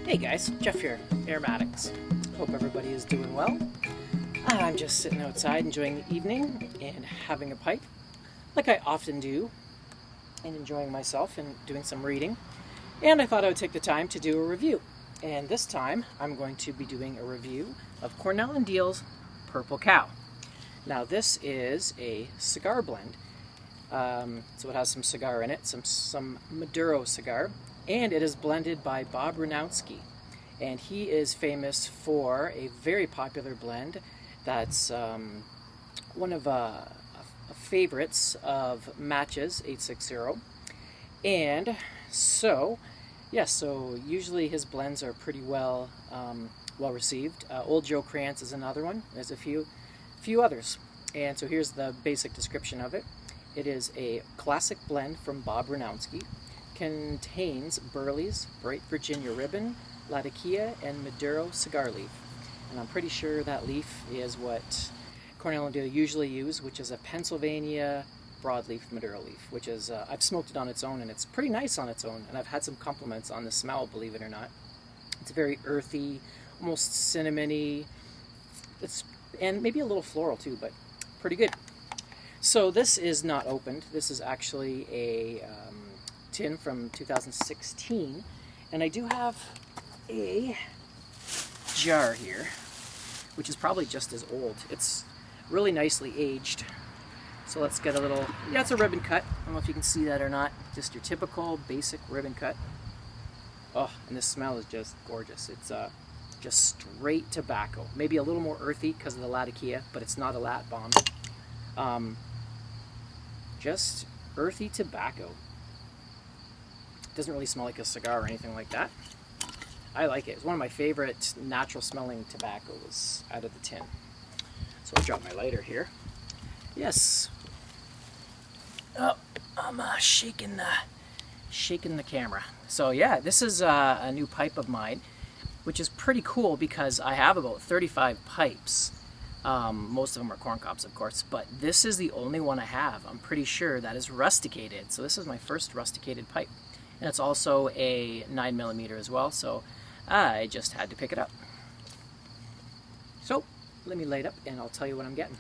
Hey guys, Jeff here, Aromatics. Hope everybody is doing well. I'm just sitting outside enjoying the evening and having a pipe, like I often do, and enjoying myself and doing some reading. And I thought I would take the time to do a review. And this time I'm going to be doing a review of Cornell Diehl's Purple Cow. Now this is a cigar blend. So it has some cigar in it, some Maduro cigar, and it is blended by Bob Ranowski. And he is famous for a very popular blend that's one of favorites of Matches 860. And so, so usually his blends are pretty well received. Old Joe Krantz is another one. There's a few others. And so here's the basic description of it. It is a classic blend from Bob Ranowski. Contains Burley's Bright Virginia Ribbon, Latakia, and Maduro cigar leaf. And I'm pretty sure that leaf is what Cornell Diehl usually use, which is a Pennsylvania broadleaf Maduro leaf, which is, I've smoked it on its own, and it's pretty nice on its own, and I've had some compliments on the smell, believe it or not. It's very earthy, almost cinnamony, and maybe a little floral too, but pretty good. So this is not opened. This is actually a tin from 2016, and I do have a jar here, which is probably just as old. It's really nicely aged. So let's get a little, it's a ribbon cut. I don't know if you can see that or not. Just your typical basic ribbon cut. Oh, and the smell is just gorgeous. It's just straight tobacco. Maybe a little more earthy because of the Latakia, but it's not a lat bomb. Just earthy tobacco. Doesn't really smell like a cigar or anything like that. I like it. It's one of my favorite natural smelling tobaccos out of the tin. So I'll drop my lighter here. Yes. Oh, I'm shaking the camera. So yeah, this is a new pipe of mine, which is pretty cool because I have about 35 pipes. Most of them are corn cobs, of course, but this is the only one I have, I'm pretty sure, that is rusticated. So this is my first rusticated pipe. And it's also a 9mm as well, so I just had to pick it up. So let me light up and I'll tell you what I'm getting.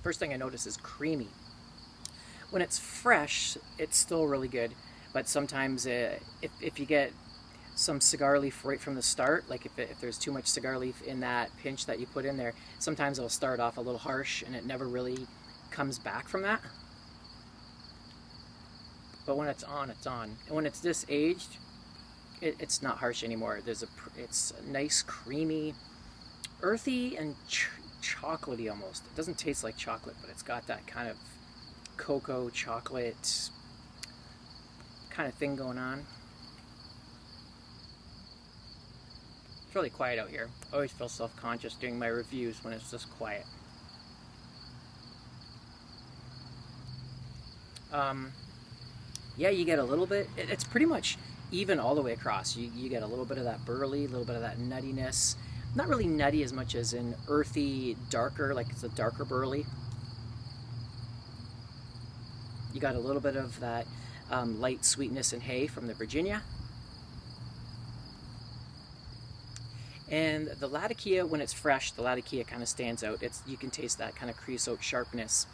First thing I notice is creamy. When it's fresh, it's still really good, but sometimes if you get some cigar leaf right from the start, like if there's too much cigar leaf in that pinch that you put in there, sometimes it'll start off a little harsh and it never really comes back from that. But when it's on, it's on. And when it's this aged, it's not harsh anymore. It's nice, creamy, earthy, and chocolatey almost. It doesn't taste like chocolate, but it's got that kind of cocoa chocolate kind of thing going on. It's really quiet out here. I always feel self-conscious doing my reviews when it's just quiet. Yeah, you get a little bit, it's pretty much even all the way across. You get a little bit of that burley, a little bit of that nuttiness. Not really nutty as much as an earthy, darker, like it's a darker burley. You got a little bit of that light sweetness and hay from the Virginia. And the Latakia, when it's fresh, the Latakia kind of stands out. You can taste that kind of creosote sharpness.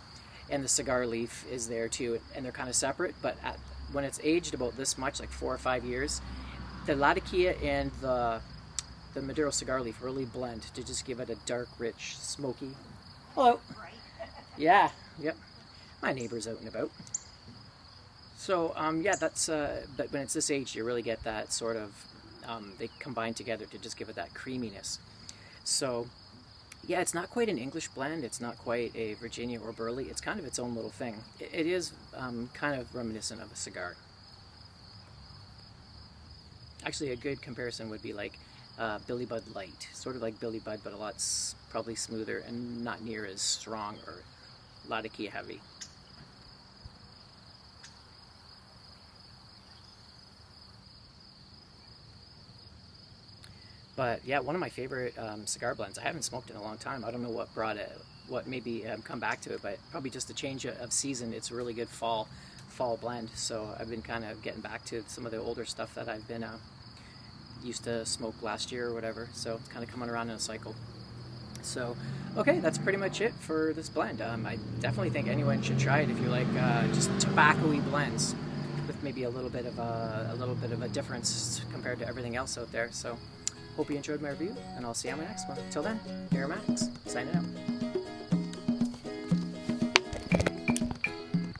And the cigar leaf is there too. And they're kind of separate, but when it's aged about this much, like 4 or 5 years, the Latakia and the Maduro cigar leaf really blend to just give it a dark, rich, smoky. Hello. Right. Yeah, yep. My neighbor's out and about. So, that's, but when it's this age, you really get that sort of, they combine together to just give it that creaminess. So, yeah, it's not quite an English blend. It's not quite a Virginia or Burley. It's kind of its own little thing. It is kind of reminiscent of a cigar. Actually, a good comparison would be like Billy Bud Light. Sort of like Billy Bud, but a lot probably smoother and not near as strong or Latakia heavy. But yeah, one of my favorite cigar blends. I haven't smoked in a long time. I don't know what brought what maybe come back to it, but probably just a change of season. It's a really good fall blend. So I've been kind of getting back to some of the older stuff that I've been used to smoke last year or whatever. So it's kind of coming around in a cycle. So, okay, that's pretty much it for this blend. I definitely think anyone should try it if you like just tobacco-y blends with maybe a little bit of a difference compared to everything else out there. So, hope you enjoyed my review, and I'll see you on my next one. Till then, aromatics, signing out.